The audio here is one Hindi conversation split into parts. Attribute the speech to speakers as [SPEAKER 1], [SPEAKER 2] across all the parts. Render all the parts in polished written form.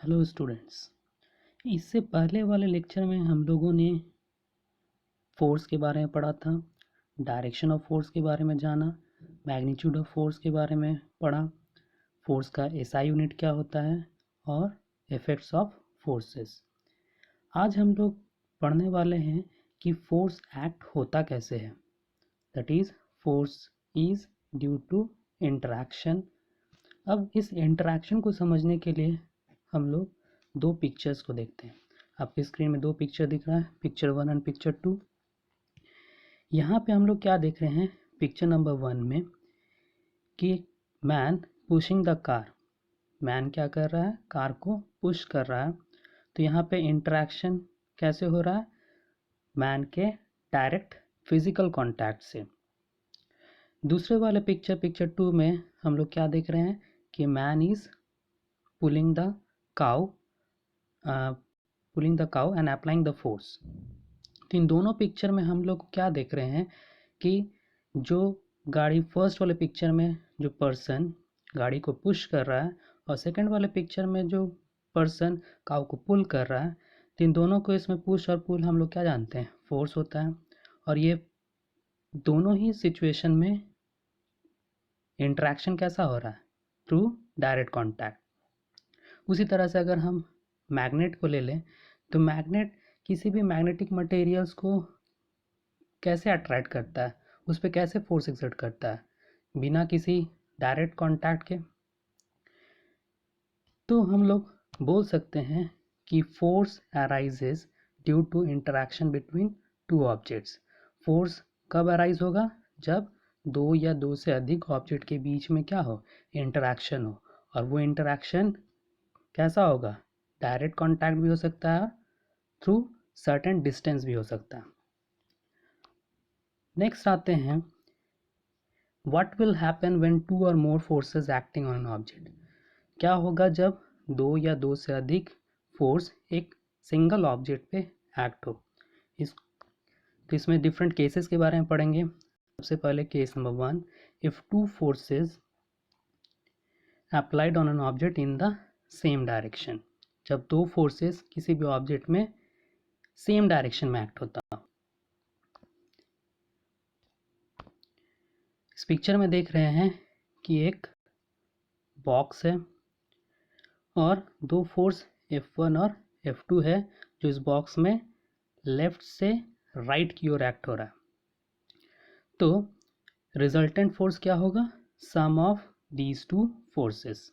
[SPEAKER 1] Hello students. इससे पहले वाले लेक्चर में हम लोगों ने फोर्स के बारे में पढ़ा था, डायरेक्शन ऑफ फोर्स के बारे में जाना, मैग्नीट्यूड ऑफ फोर्स के बारे में पढ़ा, फोर्स का एसआई यूनिट क्या होता है और इफेक्ट्स ऑफ फोर्सेस। आज हम लोग पढ़ने वाले हैं कि फोर्स एक्ट होता कैसे है। That is force is due to interaction. अब इस इंटरैक्शन को समझने के लिए हम लोग दो पिक्चर्स को देखते हैं। आपकी स्क्रीन में दो पिक्चर दिख रहा है, पिक्चर 1 एंड पिक्चर 2। यहाँ पे हम लोग क्या देख रहे हैं पिक्चर नंबर 1 में कि man pushing the car. Man क्या कर रहा है, कार को पुश कर रहा है। तो यहाँ पे इंटरैक्शन कैसे हो रहा है, मैन के डायरेक्ट फिजिकल कॉन्टैक्ट से। दूसरे वाले पिक्चर 2 में हम लोग क्या देख रहे हैं कि man is pulling the cow and applying the force. तो इन दोनों पिक्चर में हम लोग क्या देख रहे हैं कि जो गाड़ी फर्स्ट वाले पिक्चर में जो पर्सन गाड़ी को पुश कर रहा है और सेकंड वाले पिक्चर में जो पर्सन काउ को पुल कर रहा है, तो इन दोनों को इसमें पुश और पुल हम लोग क्या जानते हैं, फोर्स होता है। और ये दोनों ही सिचुएशन में इंटरेक्शन कैसा हो रहा है, थ्रू डायरेक्ट कॉन्टैक्ट। उसी तरह से अगर हम मैग्नेट को ले लें तो मैग्नेट किसी भी मैग्नेटिक मटेरियल्स को कैसे अट्रैक्ट करता है, उस पर कैसे फोर्स एक्सर्ट करता है, बिना किसी डायरेक्ट कांटेक्ट के। तो हम लोग बोल सकते हैं कि force arises due to interaction between two objects. Force कब अराइज होगा, जब दो या दो से अधिक ऑब्जेक्ट के बीच में क्या हो, इंटरैक्शन हो। और वो इंटरैक्शन कैसा होगा, डायरेक्ट कांटेक्ट भी हो सकता है, थ्रू सर्टेन डिस्टेंस भी हो सकता है। नेक्स्ट आते हैं, what will happen when two or more forces acting on an object. क्या होगा जब दो या दो से अधिक फोर्स एक सिंगल ऑब्जेक्ट पे एक्ट हो। तो इसमें डिफरेंट केसेस के बारे में पढ़ेंगे। सबसे पहले case number 1, if two forces applied on an object in the same direction. जब दो फोर्सेस किसी भी ऑब्जेक्ट में सेम डायरेक्शन में एक्ट होता है। इस पिक्चर में देख रहे हैं कि एक बॉक्स है और दो फोर्स F1 और F2 है जो इस बॉक्स में लेफ्ट से राइट की ओर एक्ट हो रहा है। तो रिजल्टेंट फोर्स क्या होगा, सम ऑफ दीज टू फोर्सेस।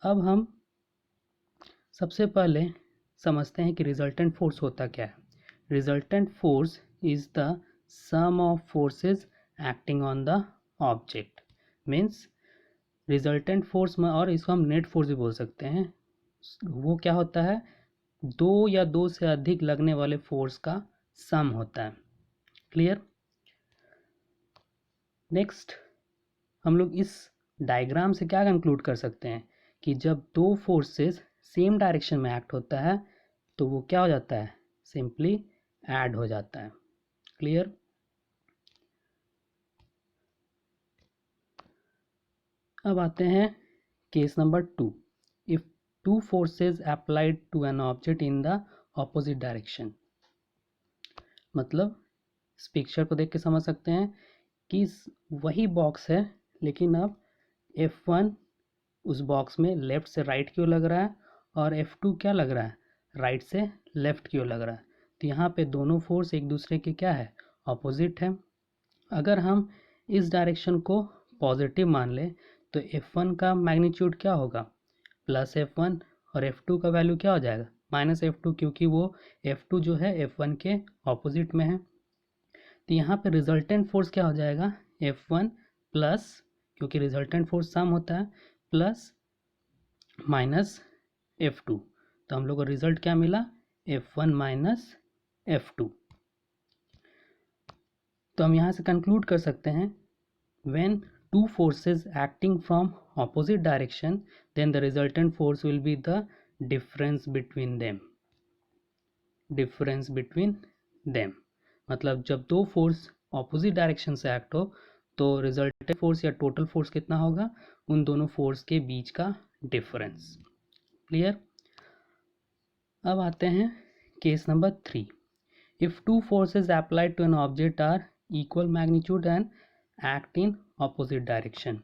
[SPEAKER 1] अब हम सबसे पहले समझते हैं कि रिजल्टेंट फोर्स होता क्या है। Resultant force is the sum of forces acting on the object. Means resultant force में, और इसको हम नेट फोर्स भी बोल सकते हैं, वो क्या होता है, दो या दो से अधिक लगने वाले फोर्स का सम होता है। क्लियर। नेक्स्ट हम लोग इस डायग्राम से क्या कंक्लूड कर सकते हैं कि जब दो फोर्सेस सेम डायरेक्शन में एक्ट होता है तो वो क्या हो जाता है, सिंपली ऐड हो जाता है। क्लियर। अब आते हैं case number 2, if two forces applied to an object in the opposite direction. मतलब इस पिक्चर को देख के समझ सकते हैं कि वही बॉक्स है, लेकिन अब F1 उस बॉक्स में लेफ्ट से राइट की ओर लग रहा है और F2 क्या लग रहा है, राइट से लेफ्ट की ओर लग रहा है। तो यहाँ पे दोनों फोर्स एक दूसरे के क्या है, ऑपोजिट है। अगर हम इस डायरेक्शन को पॉजिटिव मान ले तो F1 का मैग्नीट्यूड क्या होगा, प्लस F1, और F2 का वैल्यू क्या हो जाएगा, माइनस F2, क्योंकि वो F2 जो है F1 के ऑपोजिट में है। तो यहाँ पे रिजल्टेंट फोर्स क्या हो जाएगा, F1 प्लस, क्योंकि रिजल्टेंट फोर्स सम होता है, प्लस माइनस F2। तो हम लोग को रिजल्ट क्या मिला, F1 माइनस F2। तो हम यहाँ से कंक्लूड कर सकते हैं, when two forces acting from opposite direction then the resultant force will be the difference between them. Difference between them मतलब जब दो फोर्स ऑपोजिट डायरेक्शन से एक्ट हो तो रिजल्टेंट फोर्स या टोटल फोर्स कितना होगा, उन दोनों फोर्स के बीच का डिफरेंस। क्लियर। अब आते हैं case number 3। If two forces applied to an object are equal magnitude and act in opposite direction.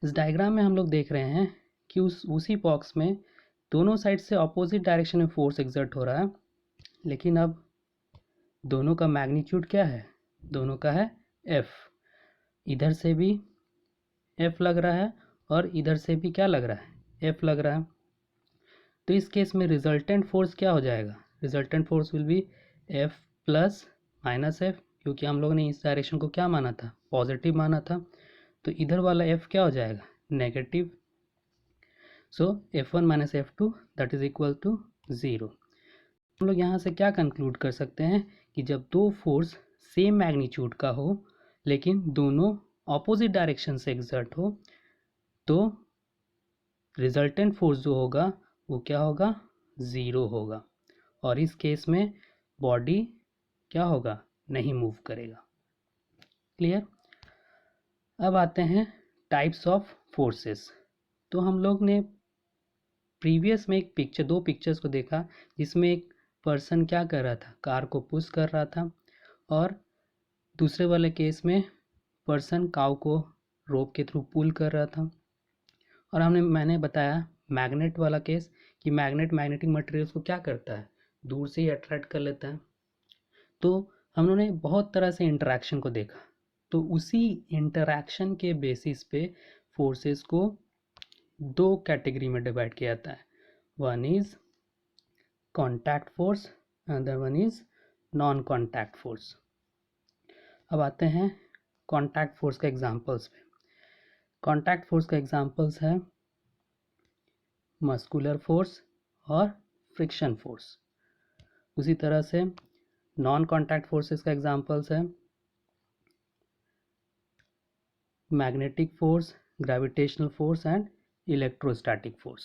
[SPEAKER 1] इस डायग्राम में हम लोग देख रहे हैं कि उसी बॉक्स में दोनों साइड से ऑपोजिट डायरेक्शन में फोर्स एक्सर्ट हो रहा है, लेकिन अब दोनों का मैग्नीट्यूड क्या है? दोनों का है F। इधर से भी F लग रहा है और इधर से भी क्या लग रहा है? F लग रहा है। तो इस केस में रिजल्टेंट फोर्स क्या हो जाएगा? Resultant force will B F plus minus F, क्योंकि हम लोगों ने इस डायरेक्शन को क्या माना था? पॉजिटिव माना था। तो इधर वाला F क्या हो जाएगा? Negative. So F1 minus F2 that is equal to 0। हम लोग यहाँ से क्या कंक्लूड कर सकते हैं कि जब दो फोर्स सेम मैग्नीट्यूड का हो लेकिन दोनों ऑपोजिट डायरेक्शन से एक्सर्ट हो, तो रिजल्टेंट फोर्स जो होगा वो क्या होगा? 0 होगा। और इस केस में बॉडी क्या होगा? नहीं मूव करेगा। क्लियर? अब आते हैं टाइप्स ऑफ फोर्सेस। तो हम लोग ने प्रीवियस में दो पिक्चर्स को देखा जिसमें एक पर्सन क्या कर रहा था? कार को पुश कर रहा था, और दूसरे वाले केस में पर्सन काऊ को रोप के थ्रू पुल कर रहा था। और मैंने बताया मैग्नेट वाला केस कि मैग्नेटिक मटेरियल्स को क्या करता है? दूर से ही अट्रैक्ट कर लेता है। तो हम लोगों ने बहुत तरह से इंटरेक्शन को देखा। तो उसी इंटरेक्शन के बेसिस पे फोर्सेस को दो कैटेगरी में डिवाइड किया जाता है। One is contact force, other one is non contact force. अब आते हैं कॉन्टैक्ट फोर्स का एग्जांपल्स पे। कॉन्टैक्ट फोर्स का एग्जांपल्स है मस्कुलर फोर्स और फ्रिक्शन फोर्स। उसी तरह से नॉन कॉन्टैक्ट फोर्सेस का एग्जांपल्स है magnetic force, gravitational force and electrostatic force.